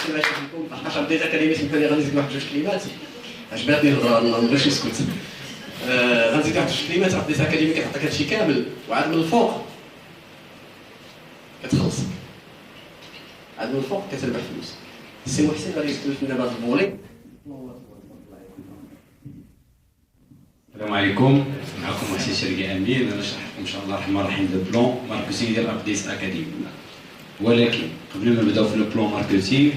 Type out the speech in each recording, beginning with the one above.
الله يشوفكم لحقاش بديت كلمه سمحوا لي غنزيد واحد جوج كلمات عجباتني الهضره ما نبغيش نسكت. غنزيد واحد جوج كلمات عطيتها كلمه كتعطيك هادشي كامل وعاد من الفوق كتخلص، عاد من الفوق كتربح فلوس. السي محسن غادي يستلف لنا بهذا الفولي. السلام عليكم، معكم محسن شرقي امين. انا نشرح لكم ان شاء الله الرحمن الرحيم لو بلون ماركتينغ ديال ابديس اكاديمي. ولكن قبل ما نبداو في لو بلون ماركتينغ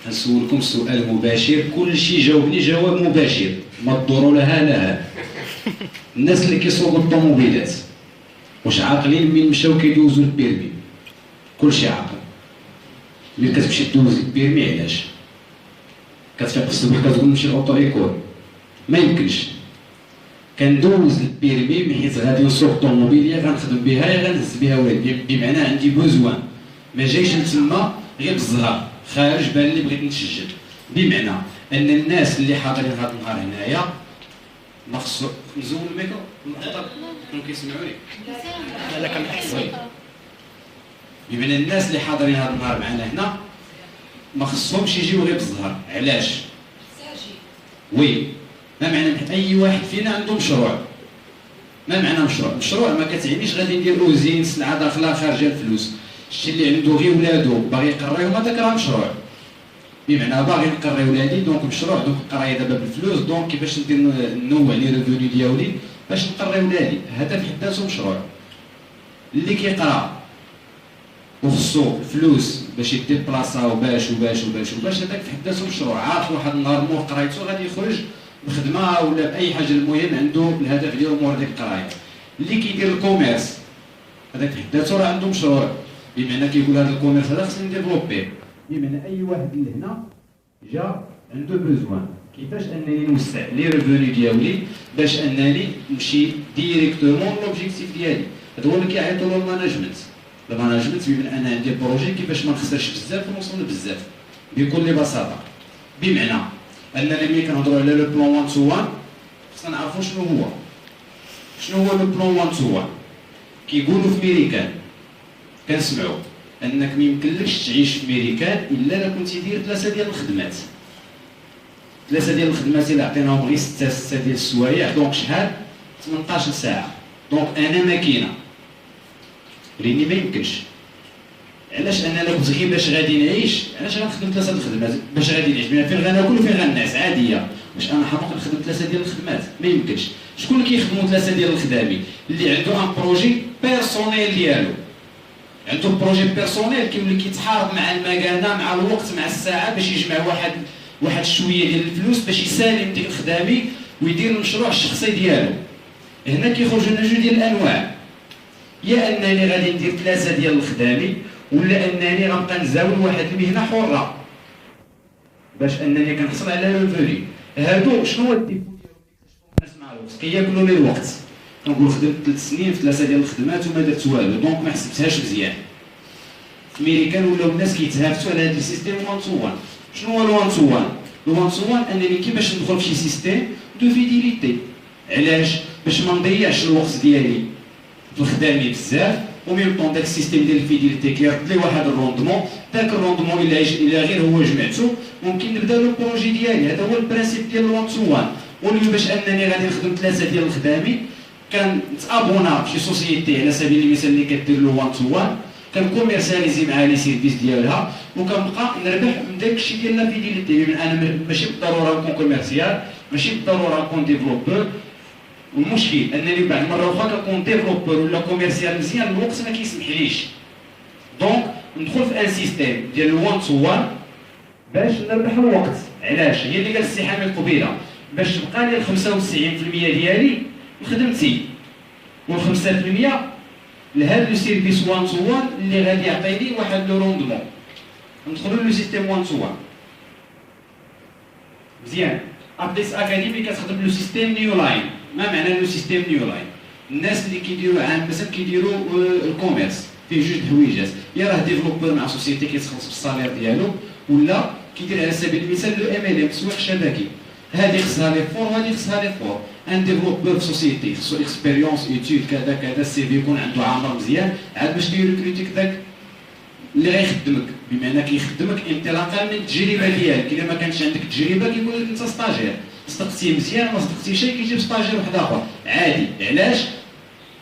نسولكم سؤال مباشر، كل شيء جاوبني جواب مباشر، ما تدوروا لها لها. الناس اللي كيسوقوا الطوموبيلات واش عاقلين من مشاو كيدوزوا البيرمي؟ كلشي عاقل. ملي كتمشي دوز البيرمي علاش؟ كتفيق الصبح كتقول نمشي لاوطو ايكول، ما يمكنش. كندوز البيرمي من حيت غادي نسوق الطوموبيل يا غنخدم بها يا غنهز بها ولادي، بمعنى عندي بوزوان، ما جايش لتما غير بالزهر، خارج بان لي بغيت نتسجل. بمعنى ان الناس اللي حاضرين هذا النهار هنايا ما خصو نزول الميكرو كانوا كيسمعوني؟ لا كان احسن. بمعنى الناس اللي حاضرين هذا النهار معنا هنا ما خصهمش يجيو غير بالزهر، علاش؟ وي، ما معنى اي واحد فينا عنده مشروع. ما معنى مشروع؟ مشروع ما كتعنيش غادي ندير اوزين سلعه داخله خارجه الفلوس. الشيء اللي عنده غير ولادو باغي يقريهم هذاك راه مشروع. بمعنى باغي نقري ولادي دونك مشروع، دونك القرايه دابا بالفلوس، دونك كيفاش ندير نوع لي ريفوني ديالي باش نقري ولادي، هذا في حد ذاته مشروع. اللي كيقرا وخصو فلوس باش يدير بلاصه وباش هذاك في حد ذاته مشروع. عارف واحد النهار مور قرايته غادي يخرج بخدمه ولا باي حاجه، المهم عنده الهدف ديالو مور ديك القرايه. اللي كيدير الكوميرس هذاك في حد ذاته راه عنده مشروع، بمعنى كيقول هذا الكوميرس هذا خصني نديفلوبيه. بمعنى اي واحد اللي هنا جا عنده بوزوان كيفاش انني نوسع لي ريفوني ديالي باش انني نمشي ديريكتومون لوبجيكتيف ديالي. هذا هو اللي كيعيطوا له الماناجمنت. الماناجمنت بمعنى انا عندي بروجي كيفاش ما نخسرش بزاف ونوصل بزاف بكل بساطه. بمعنى اننا ملي كنهضروا على لو بلون 1 تو 1 خصنا نعرفوا شنو هو لو بلون 1 تو 1. كيقولوا في ميريكان كنسمعوا انك ما يمكنلكش تعيش في ميريكان الا لا كنتي دير 3 ديال الخدمات. 3 ديال الخدمات الا عطيناهم غير 6 ديال السوايع، دونك شحال؟ 18 ساعه. دونك انا ماكينه لاني ما يمكنش. علاش؟ انا لو كنت غير باش غادي نعيش، علاش غنخدم 3 ديال الخدمات باش غادي نعيش؟ بما فين غناكل وفين غنعس عاديه. واش انا حماق نخدم 3 ديال الخدمات؟ ما يمكنش. شكون اللي كيخدموا 3 ديال الخدامي؟ اللي عنده ان بروجي بيرسونيل ديالو، عنده بروجي بيرسونيل كيولي كيتحارب مع المكانه مع الوقت مع الساعه باش يجمع واحد شويه ديال الفلوس باش يسالم ديك الخدامي ويدير المشروع الشخصي ديالو. هنا كيخرج لنا جوج ديال الانواع، يا انني غادي ندير 3 ديال الخدامي ولا انني غنبقى نزاول واحد المهنه حره باش انني كنحصل على ريفوني. هادو شنو هو الديفو ديالهم؟ الناس مع الوقت كياكلوا لي الوقت. كنقول خدمت 3 سنين في 3 ديال الخدمات وما درت والو، دونك ما حسبتهاش مزيان. في ميريكان ولاو الناس كيتهافتوا على هذا السيستيم 1 تو 1. شنو هو ال 1 تو 1؟ ال 1 تو 1 انني كيفاش ندخل في شي سيستيم دو فيديليتي. علاش؟ باش ما نضيعش الوقت ديالي في خدامي بزاف، وميم طون داك السيستيم ديال الفيديليتي كيرد لي واحد الروندمون، داك الروندمون الا غير هو جمعته ممكن نبدا لو بروجي ديالي. هذا هو البرانسيب ديال 1 تو 1. واليوم باش انني غادي نخدم 3 ديال الخدامي كنتابونا فشي سوسيتي على سبيل المثال اللي كدير له 1 تو 1، كنكوميرساليزي معها لي سيرفيس ديالها وكنبقى نربح من داك الشيء ديال لا فيديليتي. بمعنى انا ماشي بالضروره نكون كوميرسيال، ماشي بالضروره نكون ديفلوبور. والمشكل انني بعد مره اخرى كنكون ديفلوبور ولا كوميرسيال مزيان الوقت ما كيسمحليش. دونك ندخل في ان سيستيم ديال 1 تو 1 باش نربح الوقت. علاش؟ هي اللي قال السي حامد قبيله، باش تبقى لي 95% ديالي لخدمتي وال 5% لهذا لو سيرفيس 1 تو 1 اللي غادي يعطيني واحد لو روندمون. ندخلوا لو سيستيم 1 تو 1 مزيان. ابديس اكاديمي كتخدم لو سيستيم نيو لاين. ما معنى لو سيستيم نيو لاين؟ الناس اللي كيديروا عام مثلا كيديروا الكوميرس فيه جوج الحويجات، يا راه ديفلوبور مع سوسيتي كيتخلص بالصالير ديالو، ولا كيدير على سبيل المثال لو ام ال ام تسويق شبكي. هذه خصها لي فور وهذه خصها لي فور. ان ديفلوبور في سوسيتي خصو اكسبيريونس ايتود كذا كذا، السي في يكون عنده عامر مزيان عاد باش يريكروتيك داك اللي غيخدمك، بمعنى كيخدمك انطلاقا من التجربه ديالك. الا ما كانش عندك تجربه كيقول لك انت ستاجير، صدقتي مزيان ما صدقتي شي كيجيب ستاجير واحد اخر عادي. علاش؟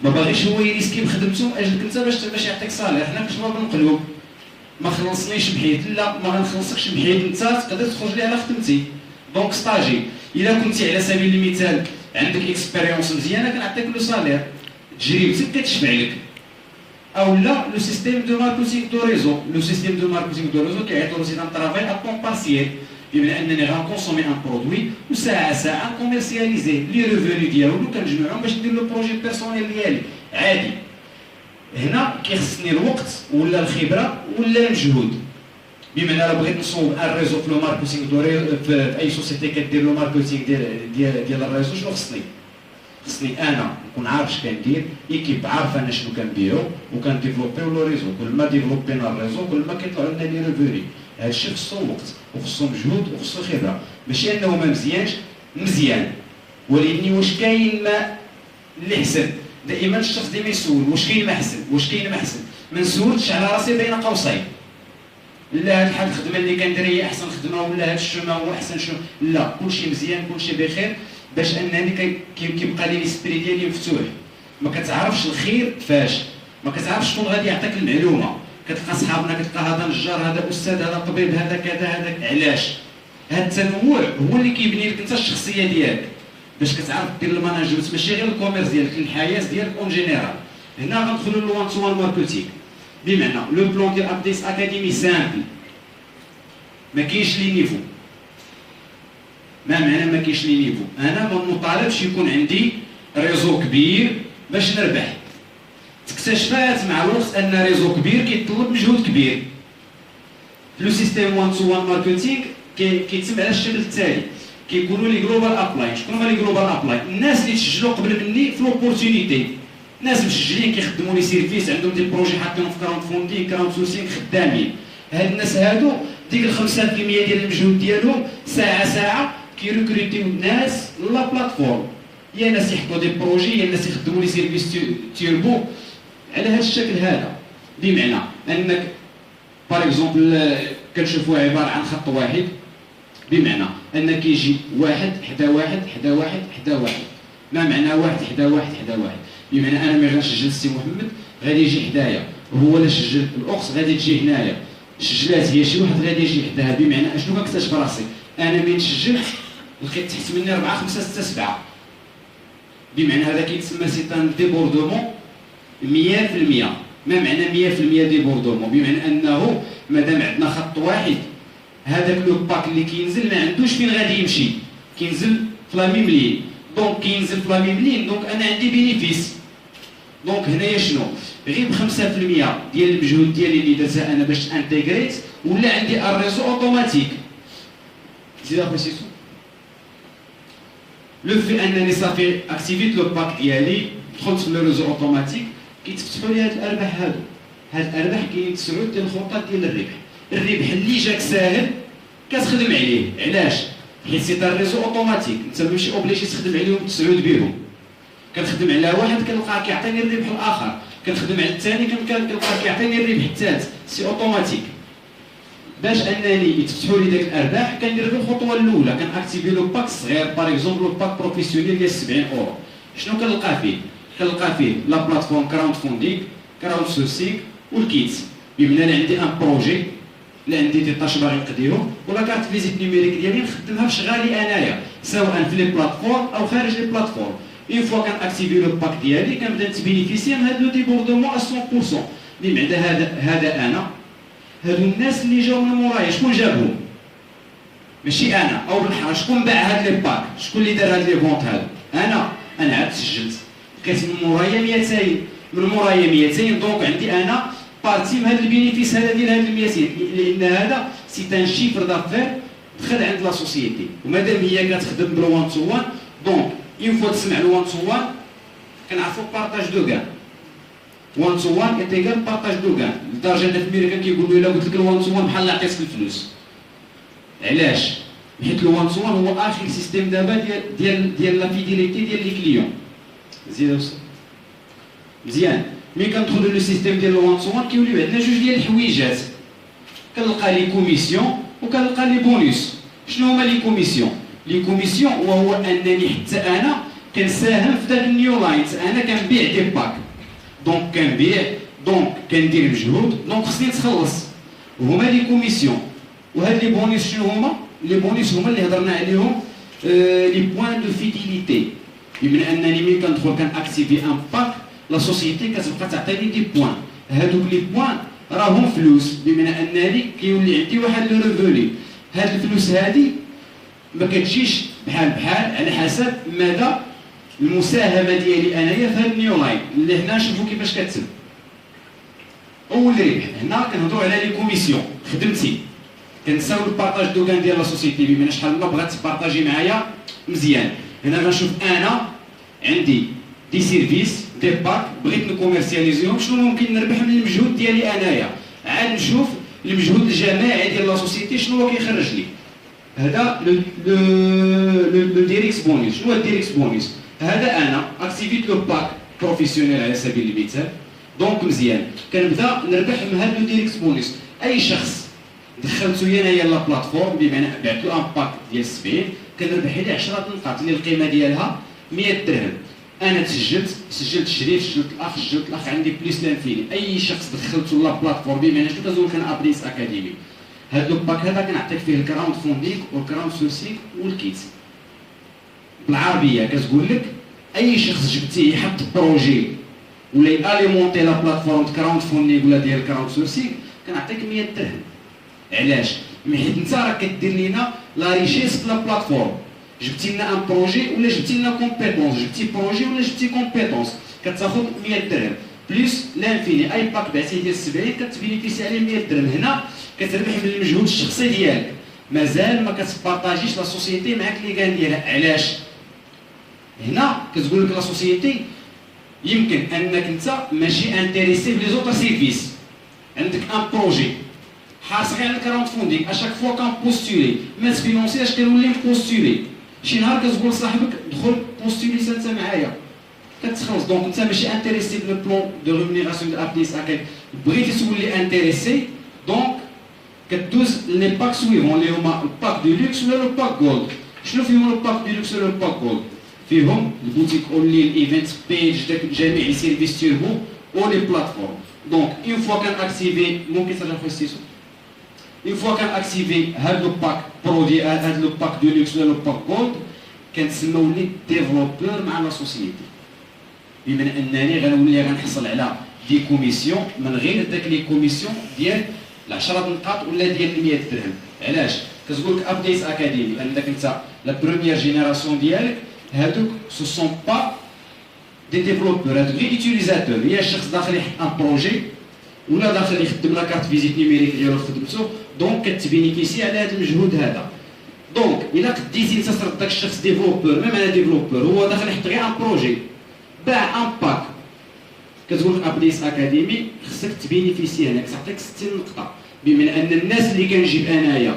ما باغيش هو يريسكي بخدمته من اجلك انت باش يعطيك صالير. حنا كنت بنقلب ما خلصنيش بحيث، لا ما غنخلصكش بحيث انت تقدر تخرج لي على خدمتي. دونك ستاجي الا كنتي على سبيل المثال عندك اكسبيريونس مزيانه كنعطيك لو صالير، تجربتك كتشفع لك. او لا لو سيستيم دو ماركتينغ دو ريزو، لو سيستيم دو ماركتينغ دو ريزو كيعيطوا سي ان ترافاي ا طون بارسيال، بما انني غنكونسومي ان برودوي وساعه ساعه كوميرسياليزي لي ريفوني ديالو كنجمعهم باش ندير لو بروجي بيرسونيل ديالي عادي. هنا كيخصني الوقت ولا الخبره ولا المجهود. بما انا بغيت نصوب ان ريزو في لو ماركتينغ دو ريزو في اي سوسيتي كدير لو ماركتينغ ديال الريزو، شنو خصني؟ خصني انا نكون عارف اش كندير، ايكيب عارفه انا شنو كنديرو وكنديفلوبيو لو ريزو. كل ما ديفلوبينا الريزو كل ما كيطلعوا لنا لي ريفيري. هادشي خصو وقت وخصو مجهود وخصو خبره، ماشي انه ما مزيانش، مزيان ولكن واش كاين ما اللي حسن. دائما الشخص ديما يسول واش كاين ما حسن، واش كاين ما حسن. ما نسولش على راسي بين قوسين لا هاد الحال الخدمه اللي كندير هي احسن خدمه ولا هاد الشوما هو احسن شوما، لا كلشي مزيان كلشي بخير، باش انني كيبقى لي ليسبري ديالي مفتوح. ما كتعرفش الخير فاش، ما كتعرفش شكون غادي يعطيك المعلومه. كتلقى صحابنا كتلقى هذا نجار هذا استاذ هذا طبيب هذا كذا هذا. علاش؟ هاد التنوع هو اللي كيبني لك انت الشخصيه ديالك باش كتعرف دير الماناجمنت، ماشي غير الكوميرس ديالك، الحياه ديالك اون جينيرال. هنا غندخلوا للوان تو وان ماركتينغ، بمعنى لو بلون ديال ابديس اكاديمي سامبل، ما كاينش لي نيفو. ما معنى ما كاينش لي نيفو؟ انا ما مطالبش يكون عندي ريزو كبير باش نربح. اكتشفات مع الوقت ان ريزو كبير كيتطلب مجهود كبير. في لو سيستيم وان تو وان ماركتينغ كيتم على الشكل التالي، كيقولوا لي جلوبال ابلاي. شكون هما لي جلوبال ابلاي؟ الناس اللي تسجلوا قبل مني في لوبورتونيتي، ناس مسجلين كيخدموا لي سيرفيس، عندهم دي بروجي حاطينهم في كراوند فوندينغ كراوند سورسينغ، خدامين. هاد الناس هادو ديك 5% ديال المجهود ديالهم ساعه ساعه كيركروتيو الناس لا بلاتفورم، يا ناس يحطوا دي بروجي يا ناس يخدموا لي سيرفيس تيربو على هذا الشكل هذا. بمعنى انك باغ اكزومبل كتشوفوا عباره عن خط واحد، بمعنى ان كيجي واحد حدا واحد حدا واحد حدا واحد. ما معنى واحد حدا واحد حدا واحد؟ بمعنى انا ملي غنسجل السي محمد غادي يجي حدايا، وهو لا سجل الاخت غادي تجي هنايا، سجلات هي شي واحد غادي يجي حداها. بمعنى اشنو كنكتشف راسي؟ انا ملي نسجل لقيت تحت مني 4 5 6 7. بمعنى هذا كيتسمى سيتان ديبوردومون 100%. ما معنى 100% ديبوردومون؟ بمعنى انه مادام عندنا خط واحد، هذاك لو باك اللي كينزل ما عندوش فين غادي يمشي، كينزل في لا ميم لين. دونك كينزل في لا ميم لين، دونك انا عندي بينيفيس. دونك هنايا شنو؟ غير ب 5% ديال المجهود ديالي اللي درتها انا باش انتيغريت، ولا عندي الريزو اوتوماتيك. زيد ابريسيسيون لو في انني صافي اكتيفيت لو باك ديالي، دخلت في لو ريزو اوتوماتيك، كيتفتحوا لي هاد الارباح هادو. هاد الارباح كاينين 9 ديال الخطط ديال الربح. الربح اللي جاك ساهل كتخدم عليه. علاش؟ حيت سي تاع الريزو اوتوماتيك، انت ماشي اوبليجي تخدم عليهم 9 بهم. كنخدم على واحد كنلقاه كيعطيني الربح الاخر، كنخدم على الثاني كنلقاه كيعطيني الربح الثالث. سي اوتوماتيك. باش انني يتفتحوا لي داك الارباح كندير الخطوه الاولى، كنأكتيفي لو باك صغير، باغ اكزومبل لو باك بروفيسيونيل ديال 70 اورو. شنو كنلقى فيه؟ كنلقى فيه لا بلاتفورم كراوند فوندينغ، كراوند سورسينغ والكيت. بمعنى انا عندي ان بروجي، لا عندي دي طاش باغي نقديهم، ولا كارت فيزيت نيميريك ديالي نخدمها بشغالي انايا، سواء في لي بلاتفورم او خارج لي بلاتفورم. اون فوا كنأكتيفي لو باك ديالي كنبدا نتبينيفيسي من هاد لو ديبوردومون ا 100%. بمعنى هذا انا، هادو الناس اللي جاو من مورايا شكون جابهم؟ ماشي انا، او بالحرا شكون باع هاد لي باك؟ شكون اللي دار هاد لي فونت هادو؟ انا عاد سجلت، لقيت من مورايا 200، من مورايا 200. دونك عندي انا بارتي من هاد البينيفيس هذا ديال هاد 200، لان هذا سي ان شيفر دافير دخل عند لا سوسيتي. ومادام هي كتخدم بالوان تو وان، دونك اون فوا تسمع الوان تو وان كنعرفوا بارطاج دو كان. وان تو وان ايتيكال بارطاج دو كان، لدرجه ان في امريكا كيقولوا الا قلت لك الوان تو وان بحال اللي عطيتك الفلوس. علاش؟ حيت الوان تو وان هو اخر سيستيم دابا ديال لا فيديليتي ديال لي كليون. زيد مزيان. ملي كندخلوا لو سيستيم ديال الوان تو وان كيوليو عندنا جوج ديال الحويجات، كنلقى لي كوميسيون وكنلقى لي بونوس. شنو هما لي كوميسيون؟ لي كوميسيون وهو انني حتى انا كنساهم في داك النيو لاين، انا كنبيع دي باك، دونك كنبيع، دونك كندير مجهود، دونك خصني نتخلص، وهما لي كوميسيون. وهاد لي بونوس شنو هما؟ لي بونوس هما اللي هضرنا عليهم لي بوين دو فيديليتي، بمعنى انني ملي كندخل كنأكتيفي ان باك لا سوسيتي كتبقى تعطيني دي بوين، هادوك لي بوين راهم فلوس، بمعنى انني كيولي عندي واحد لو ريفوني. هاد الفلوس هادي ما كتجيش بحال بحال، على حسب مدى المساهمه ديالي انايا في هاد النيو لاين اللي هنا نشوفوا كيفاش كتسم. اول ربح هنا كنهضروا على لي كوميسيون، خدمتي كنساو البارطاج دوكان ديال لا سوسيتي، بمعنى شحال ما بغات تبارطاجي معايا مزيان. هنا غنشوف انا عندي دي سيرفيس دي باك بغيت نكوميرسياليزيهم، شنو ممكن نربح من المجهود ديالي انايا، عاد نشوف المجهود الجماعي ديال لا سوسيتي شنو هو كيخرج لي. هذا لو ديريكس بونيس. شنو هو الديريكس بونيس؟ هذا انا اكتيفيت لو باك بروفيسيونيل على سبيل المثال، دونك مزيان كنبدا نربح من هذا لو ديريكس بونيس. اي شخص دخلتو انايا لا بلاتفورم، بمعنى بعت له ان باك ديال 70 كنربح عليه 10 نقاط اللي القيمه ديالها 100 درهم. انا سجلت الشريف، سجلت الاخ عندي بليس لانفيني. اي شخص دخلتو لا بلاتفورم، بمعنى شنو كنزول كان ابليس اكاديمي، هاد لو باك هذا كنعطيك فيه الكراوند فوندينغ والكراوند سورسينغ والكيت. بالعربيه كتقول لك اي شخص جبتيه يحط بروجي ولا ياليمونتي لا بلاتفورم كراوند فوندينغ ولا ديال كراوند سورسينغ كنعطيك 100 درهم. علاش؟ حيت انت راك كدير لينا لا ريشيس في لا بلاتفورم، جبتي لنا ان بروجي ولا جبتي لنا كومبيتونس، جبتي بروجي ولا جبتي كومبيتونس كتاخذ 100 درهم بليس لانفيني. اي باك بعتيه ديال 70 كتبينيفيسي عليه 100 درهم. هنا كتربح من المجهود الشخصي ديالك، مازال ما كتبارطاجيش لا سوسيتي معاك لي كان ديالها. علاش؟ هنا كتقول لك لا سوسيتي يمكن انك انت ماشي انتريسي في لي زوطر سيرفيس، عندك ان بروجي حاصل على الكراوند فوندينغ، اشاك فوا كان بوستولي ما تفينونسياش كنولي نبوستولي. شي نهار كتقول لصاحبك دخل بوستولي انت معايا كتخلص. دونك انت ماشي انتريسي في لو بلون دو ريمونيراسيون دو ابليس اكاد، بغيتي تولي انتريسي دونك كدوز لي باك سويفون اللي هما الباك دو لوكس ولا لو باك جولد. شنو فيهم لو باك دو لوكس ولا لو باك جولد؟ فيهم البوتيك اونلي، الايفنت بيج، داك جميع لي سيرفيس تيربو و لي بلاتفورم. دونك اون فوا كان اكتيفي ممكن ترجع في السيسو. اون فوا كان اكتيفي هاد لو باك برودوي، هاد لو باك دو لوكس ولا لو باك جولد، كنسميو لي ديفلوبور مع لا سوسيتي، بمعنى انني غنولي غنحصل على دي كوميسيون من غير داك لي كوميسيون ديال 10 نقاط ولا ديال 100 درهم. علاش؟ كتقول لك ابديت اكاديمي انك انت لا بروميير جينيراسيون ديالك هادوك سو سون با دي ديفلوبور، هادوك غير يوتيليزاتور، هي الشخص داخل يحط ان بروجي ولا داخل يخدم لا كارت فيزيت نيميريك ديالو في خدمته، دونك كتبينيفيسي على هذا المجهود هذا. دونك الا قديتي انت صرت داك الشخص ديفلوبور، ميم انا ديفلوبور هو داخل يحط غير ان بروجي باع ان باك، كتقول لك ابليس اكاديمي خصك تبينيفيسي هناك تعطيك 60 نقطه، بمعنى ان الناس اللي كنجيب انايا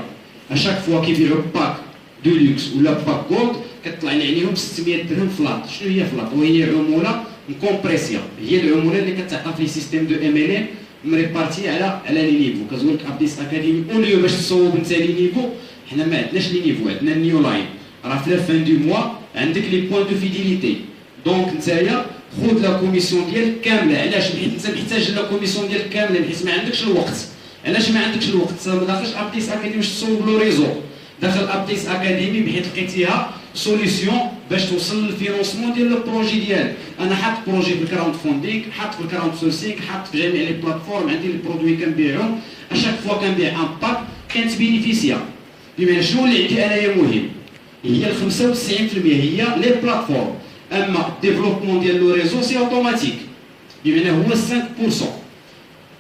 اشاك فوا كيبيعوا باك دو لوكس ولا باك جولد كطلع لي عليهم 600 درهم فلات. شنو هي فلات؟ وهي عموله مكومبريسيا، هي العموله اللي كتعطى في لي سيستيم دو ام ال ام مريبارتي على لي نيفو. كتقول لك ابليس اكاديمي اوليو باش تصوب انت لي نيفو، حنا ما عندناش لي نيفو، عندنا النيو لاين، راه في لا فان دو موا عندك لي بوين دو فيديليتي. دونك نتايا خذ لا كوميسيون ديالك كامله. علاش؟ حيت انت محتاج لا كوميسيون ديالك كامله، حيت ما عندكش الوقت. علاش ما عندكش الوقت؟ ما داخلش ابليس اكاديمي باش تصوب لو ريزو، داخل ابليس اكاديمي بحيث لقيتيها سوليسيون باش توصل للفينونسمون ديال لو بروجي ديالك. انا حاط بروجي في الكراوند فوندينغ، حاط في الكراوند سورسينغ، حاط في جميع لي بلاتفورم، عندي لي برودوي كنبيعهم، اشاك فوا كنبيع ان باك كنتبينيفيسيا. بمعنى شنو اللي عندي انايا مهم؟ هي ال 95% هي لي بلاتفورم، اما ديفلوبمون ديال لو ريزو سي اوتوماتيك، بمعنى هو 5%.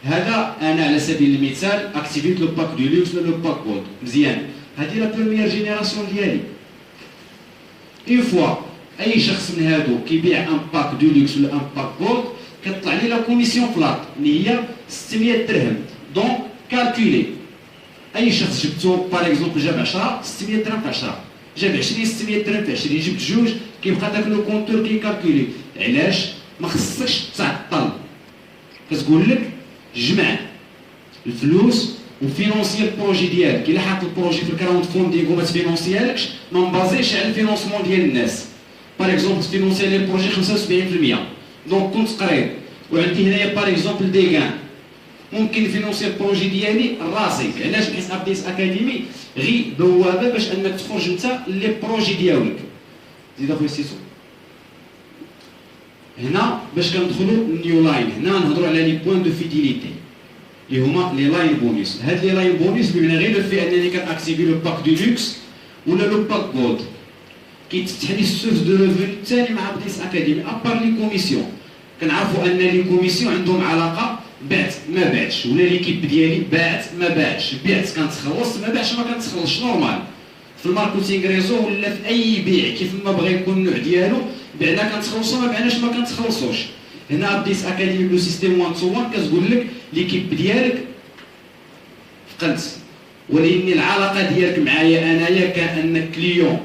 هذا انا على سبيل المثال اكتيفيت لو باك دو لوكس ولا لو باك جولد، مزيان. هذه لا بروميير جينيراسيون ديالي. اون فوا اي شخص من هادو كيبيع ان باك دو لوكس ولا ان باك جولد كتطلع لي لا كوميسيون فلات اللي هي 600 درهم. دونك كالكولي اي شخص جبتو باغ اكزومبل جاب 10 600 درهم في 10، جاب 20 600 درهم في 20، جبت جوج كيبقى داك لو كونتور كيكالكولي. علاش؟ ما خصكش تعطل، كتقول لك جمع الفلوس وفينونسي البروجي ديالك. الا حاط البروجي في الكراوند فوندينغ وما تفينونسيالكش ما مبازيش على الفينونسمون ديال الناس. باغ اكزومبل تفينونسي لي البروجي 75%، دونك كنت قريب وعندي هنايا باغ اكزومبل دي كان ممكن نفينونسي البروجي ديالي راسي. علاش؟ حيت ابديس اكاديمي غير بوابه باش انك تخرج انت لي بروجي ديالك. زيد اخويا سيسو. هنا باش كندخلوا النيو لاين، هنا نهضروا على لي بوين دو فيديليتي اللي هما لي لاين بونيس. هاد لي لاين بونيس بمعنى غير لو في انني كنأكتيفي لو باك دو لوكس ولا لو باك جولد كيتفتح لي السورس دو ريفوني الثاني مع ابديس اكاديمي ابار لي كوميسيون. كنعرفوا ان لي كوميسيون عندهم علاقه بعت ما بعتش، ولا ليكيب ديالي باعت ما باعتش، بعت كنتخلص، ما باعش ما كنتخلصش. نورمال في الماركتينغ ريزو ولا في اي بيع كيف ما بغى يكون النوع ديالو، بعنا كنتخلصوا ما بعناش ما كنتخلصوش. هنا ابديس اكاديمي بلو سيستيم 1 تو 1 كتقول لك ليكيب ديالك فقلت، ولكن العلاقه ديالك معايا انايا كانك كليون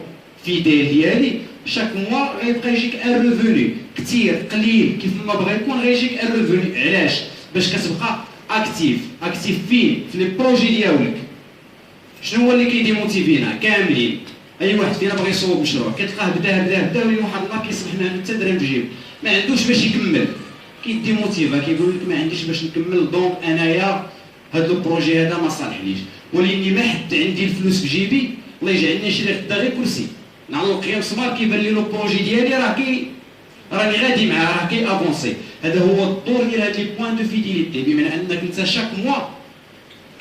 فيديل ديالي شاك موا غيبقى يجيك ان ريفوني كثير قليل كيف ما بغى يكون غيجيك ان ريفوني. علاش؟ باش كتبقى اكتيف فين؟ في لي بروجي ديالك. شنو هو اللي كيديموتيفينا كاملين؟ اي واحد فينا بغى يصوب مشروع كتلقاه بدا ولي واحد الله كيصبح ما عنده حتى درهم في جيبو، ما عندوش باش يكمل، كيديموتيفا كيقول لك ما عنديش باش نكمل، دونك انايا هذا البروجي هذا ما صالحنيش، ولكني ما حد عندي الفلوس في جيبي الله يجعلني نشري غدا غير كرسي نعوض قيام سمار كيبان لي لو بروجي ديالي راني غادي معاه راه كي افونسي. هذا هو الدور ديال هاد لي بوين دو فيديليتي، بمعنى انك انت شاك موا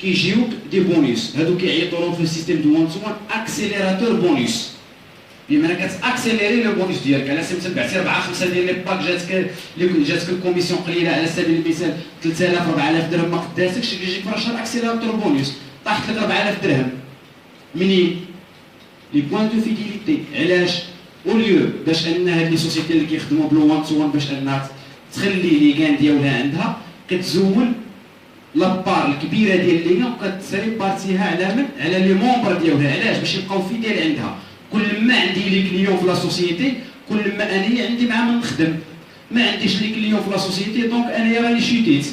كيجيوك دي بونيس. هادو كيعيطوا لهم في السيستيم دو 1 تو 1 اكسيليراتور بونيس، بمعنى كتاكسيليري لو بونيس ديالك. على سبيل المثال بعتي 4 5 ديال لي باك جاتك الكوميسيون قليله، على سبيل المثال 3000 4000 درهم ما قداسكش، كيجيك في شهر اكسيليراتور بونيس طاحت لك 4000 درهم. منين؟ لي بوين دو فيديليتي. علاش؟ اوليو باش ان هاد لي سوسيتي اللي كيخدموا بلو 1 تو 1 باش انها تخلي لي كان ديالها عندها كتزول لابار الكبيره ديال لي كان وكتسري بارتيها على من؟ على لي مونبر ديالها. علاش؟ باش يبقاو فيديال عندها. كل ما عندي لي كليون في لا سوسيتي كل ما انايا عندي مع من نخدم. ما عنديش لي كليون في لا سوسيتي دونك انايا راني شيتيت.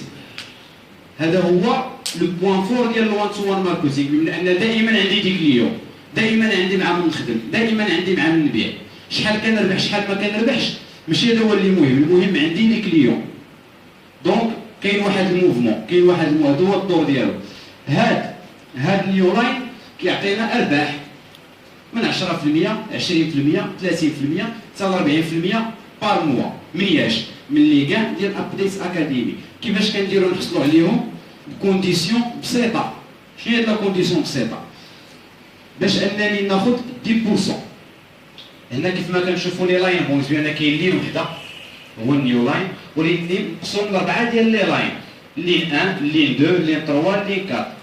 هذا هو لو بوين فور ديال ال 1 تو 1 ماركتينغ، لان دائما عندي دي كليون، دائما عندي مع من نخدم، دائما عندي مع من نبيع. شحال كنربح شحال ما كنربحش ماشي هذا هو اللي مهم، المهم عندي لي كليون. دونك كاين واحد الموفمون، هذا هو الدور ديالو. هاد النيو لاين كيعطينا ارباح من 10% 20% 30% حتى ل 40% بار موا. منياش؟ من لي كان ديال ابديت اكاديمي. كيفاش كنديروا نحصلوا عليهم؟ بكونديسيون بسيطه. شنو هي لا كونديسيون بسيطه؟ باش انني ناخذ 10%. هنا كيف ما كنشوفوا لي لاين بونس بان كاين لين وحده هو النيو لاين، ولكن مقسوم لاربعه ديال لي لاين، لين 1 لين 2 لين 3 لين 4.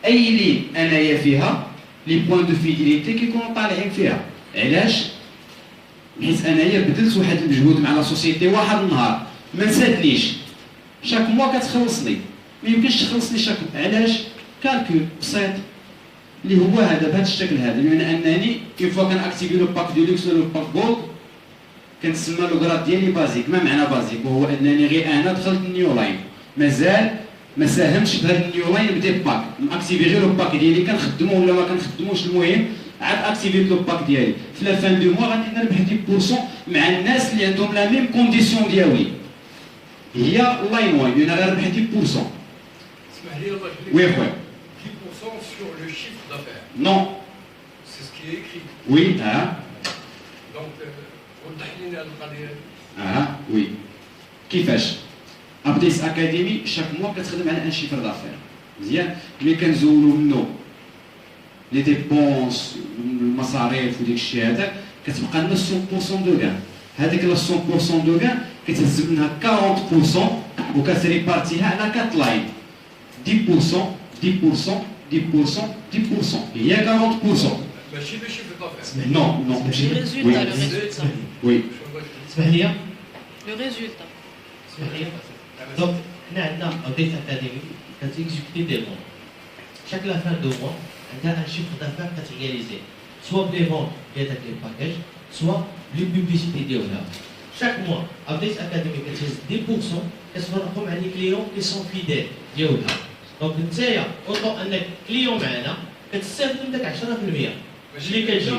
اي لين انايا فيها لي بوين دو فيديليتي كيكونوا طالعين فيها. علاش؟ حيت انايا بذلت واحد المجهود مع لا سوسيتي واحد النهار ما نساتنيش، شاك موا كتخلصني، ما يمكنش تخلصني شاك. علاش؟ كالكول بسيط اللي هو هذا بهذا الشكل هذا، بمعنى انني كيف فوا كنأكتيفي لو باك ديلوكس ولا لو باك جولد كنسمى لو غراد ديالي بازيك. ما معنى بازيك؟ وهو انني غير انا دخلت النيو لاين مازال ما ساهمتش بهذا النيو لاين بدي باك، ماكتيفي غير لو باك ديالي كنخدمو ولا ما كنخدموش، المهم عاد اكتيفي لو باك ديالي. في لا فان دو موا غادي نربح 10% مع الناس اللي عندهم لا ميم كونديسيون ديالي، هي لاين وان انا غنربح 10%. اسمح لي الله يخليك. وي خويا. 10% sur le chiffre d'affaires. Non. C'est ce qui est écrit. Oui, Donc, وضح لنا القضيه. وي. كيفاش؟ ابديس اكاديمي شاك موا كتخدم على ان شيفر دافير، مزيان؟ ملي كنزولو منه لي ديبونس المصاريف وديك الشيء هذاك كتبقى لنا 100% دو كان. هذيك 100% دو كان كتهز منها 40% وكتريبارتيها على 4 لاين. 10% 10% 10% 10% هي 40%. ماشي لو شيفر دافير. نو ماشي. وي. اسمح لي. لو ريزولتا. اسمح لي. دونك حنا عندنا ابديت اكاديمي كتيكزيكوتي دي مون. شاك لا فان دو مون عندها ان شيفر دافير كترياليزي سوا بلي فون ديال داك لي باكاج سوا لي بوبليسيتي ديالها. شاك موا ابديت اكاديمي كتهز 10% كتفرقوا مع لي كليون كي سون فيديل ديالها. دونك نتايا اوطو انك كليون معنا كتستافد من داك 10% اللي كتجي.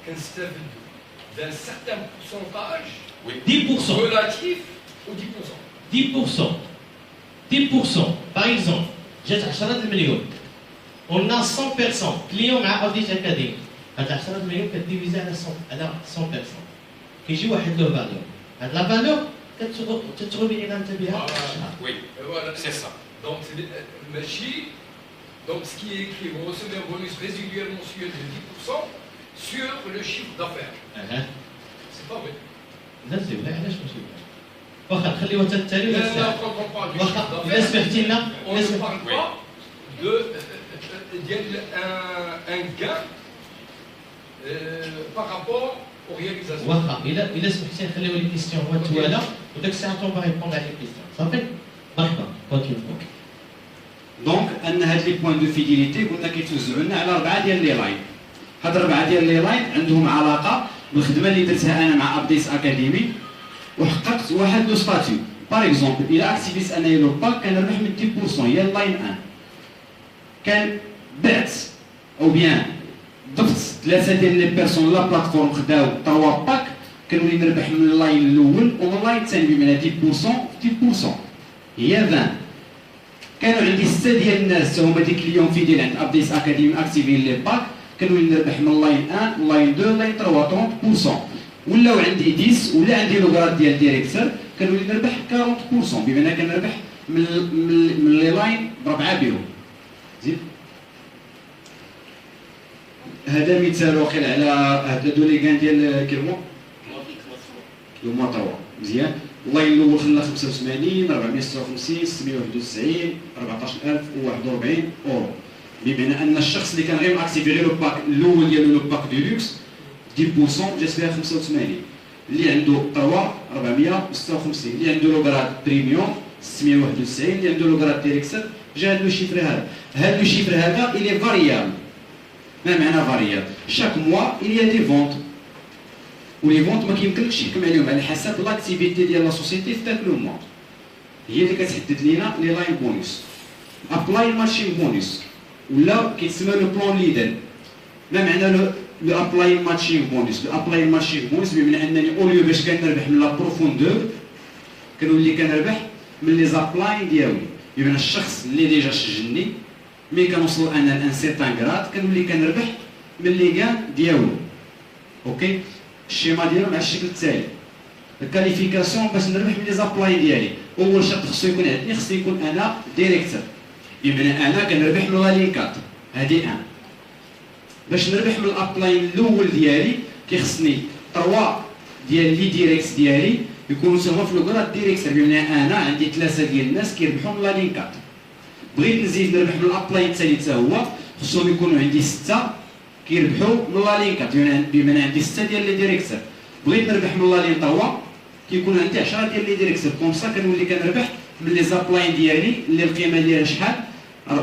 كنستافد d'un certain pourcentage 10%. relatif au 10%. 10%. Par exemple, جات 10 المليون. On a 100% كليون مع اوديت اكاديمي. هاد 10 المليون كديفيزي على 100%. كيجي واحد لو فالور. هاد لا فالور كتغوبي انت بها. Oui, c'est ça. Donc, donc, ce qui est écrit, vous recevez un bonus résiduel mensuel de 10% sur le chiffre d'affaires. C'est pas vrai. لا سي ولا علاش ماشي واخا نخليوها حتى التالي Là, ولا quand on parle du واخا chiffre الا d'affaires, سمحتي لنا on ne parle pas d'un gain par rapport aux réalisations. واخا الا سمحتي نخليو لي كيستيون هو التوالا وداك الساعه طون باغي يبوند على لي كيستيون صافي مرحبا كونتينيو. دونك ان هاد لي بوين دو فيديليتي قلنا كيتوزعوا لنا على 4 ديال لي لاين. هاد 4 ديال لي لاين عندهم علاقه بالخدمه اللي درتها انا مع ابديس اكاديمي وحققت واحد لو ستاتيو. باغ اكزومبل الى اكتيفيت انايا لو باك كنربح من 10% هي اللاين 1. كان بعت او بيان ضفت 3 ديال لي بيرسون لا بلاتفورم خداو 3 باك كنولي نربح من اللاين الاول ومن اللاين الثاني بمعنى 10% في 10% هي 20. كانوا عندي 6 ديال الناس هما دي كليون فيديل عند ابديس اكاديمي اكتيفين لي باك كنولي نربح من اللاين 1 اللاين 2 اللاين 3 30%. ولاو عندي 10 ولا عندي لو غراد ديال ديريكتور كنولي نربح 40% بمعنى كنربح من لي لاين ب4 بيرو. زيد هذا مثال واقيل على هاد لو ليغان ديال كيلمو لو موا 3 مزيان. اللاين الاول خلى 85 456 691 14041 اورو بمعنى ان الشخص اللي كان غير اكتيفي غير لو باك الاول ديالو لو باك ديلوكس 10% جات فيها 85 اللي عنده 3 456 اللي عنده لو غراد بريميوم 691 اللي عنده لو غراد ديريكتور جا هاد لو شيفر هذا. هاد لو شيفر هذا الي فاريابل. ما معنى فاريابل؟ شاك موا il y a des ventes ولي فونت ما كيمكنلكش تحكم عليهم على حسب لاكتيفيتي ديال لا سوسيتي في ذاك لو موا. هي اللي كتحدد لينا لي لاين بونوس. ابلاي مارشين بونوس ولا كيتسمى لو بلان ليدر. ما معنى لو ابلاي مارشين بونوس؟ لو ابلاي مارشين بونوس بمعنى انني اوليو باش كنربح من لا بروفوندور كنولي كنربح من لي زابلاي ديالي. بمعنى الشخص اللي ديجا سجلني ملي كنوصلوا انا لان سيرتان كراد كنولي كنربح من لي كان ديالو. اوكي الشيما ديالو مع الشكل التالي. الكاليفيكاسيون باش نربح من لي زابلاي ديالي اول شرط خصو يكون عندي خصو يكون انا ديريكتور بمعنى انا كنربح من لا لينكات هادي 1. باش نربح من الابلاين الاول ديالي كيخصني 3 ديال لي ديريكت ديالي يكونوا هما في لو كراد ديريكتور بمعنى انا عندي 3 ديال الناس كيربحوا من لا لينكات. بغيت نزيد نربح من الابلاين الثاني حتى هو خصهم يكونوا عندي 6 كيربحوا من لا لينكات بمعنى عندي 6 ديال لي ديريكتور. بغيت نربح من لا لين 3 كيكون عندي 10 ديال لي ديريكتور كومسا كنولي كنربح من لي زابلاين ديالي اللي القيمه ديالها شحال 2.4%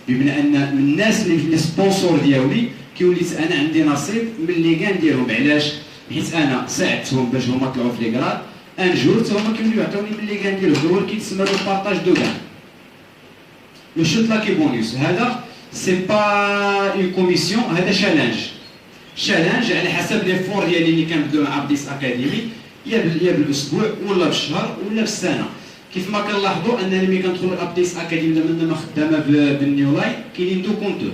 بمعنى ان من الناس اللي سبونسور ديالي كيولي انا عندي نصيب من لي كان ديالهم. علاش؟ حيت انا ساعدتهم باش هما طلعوا في لي كراد ان جور حتى هما كيوليو يعطوني من لي كان ديالهم. هو اللي كيتسمى لو بارطاج دو كان. لو شوت لاكي بونيس هذا سي با اون كوميسيون هذا شالنج على حسب لي فور ديالي اللي كنبداو مع ابديس اكاديمي يا بالاسبوع ولا بالشهر ولا بالسنه. كيف ما كنلاحظوا انني ملي كندخل لابديس اكاديمي لما خدامه بالنيو لاين كاينين دو كونتور.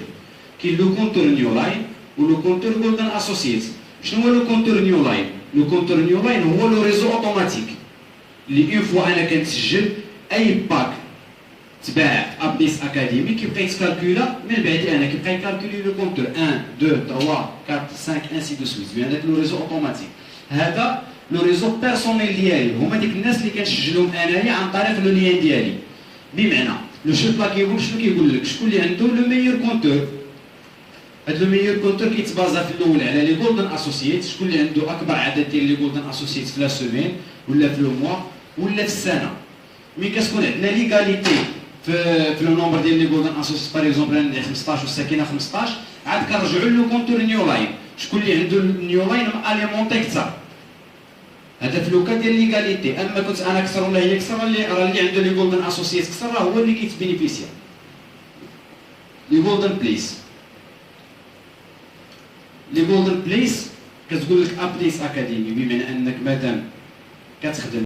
كاين لو كونتور نيو لاين ولو كونتور جولدن اسوسييت. شنو هو لو كونتور نيو لاين؟ لو كونتور نيو لاين هو لو ريزو اوتوماتيك اللي اون فوا انا كنسجل اي باك تباع ابديس اكاديمي كيبقى يتكالكولا من بعد انا كيبقى يكالكولي لو كونتور 1 2 3 4 5 انسي دو سويت بهذاك هذاك لو ريزو اوتوماتيك. هذا لو ريزو بيرسونيل ديالي هما ديك الناس اللي كنسجلهم انايا عن طريق لو لين ديالي. بمعنى لو شوت لا كيقول شنو كيقول لك شكون اللي عنده لو ميور كونتور. هذا لو ميور كونتور كيتبازا في الاول على لي جولدن اسوسييت شكون اللي عنده اكبر عدد ديال لي جولدن اسوسييت في لا سيمين ولا في لو موا ولا في السنه. ملي كتكون عندنا ليغاليتي في لو نومبر ديال لي جولدن اسوسييت باغ اكزومبل عندي 15 والساكنه 15 عاد كنرجعوا لو كونتور نيو لاين شكون اللي عنده النيو لاين اليمونتي كثر. هذا في لوكا ديال ليغاليتي. اما كنت انا كثر ولا هي كثر، راه اللي عنده لي جولدن اسوسييت كثر راه هو اللي كيتبينيفيسيا. لي جولدن بليس، لي جولدن بليس كتقول لك ابليس اكاديمي، بمعنى انك مادام كتخدم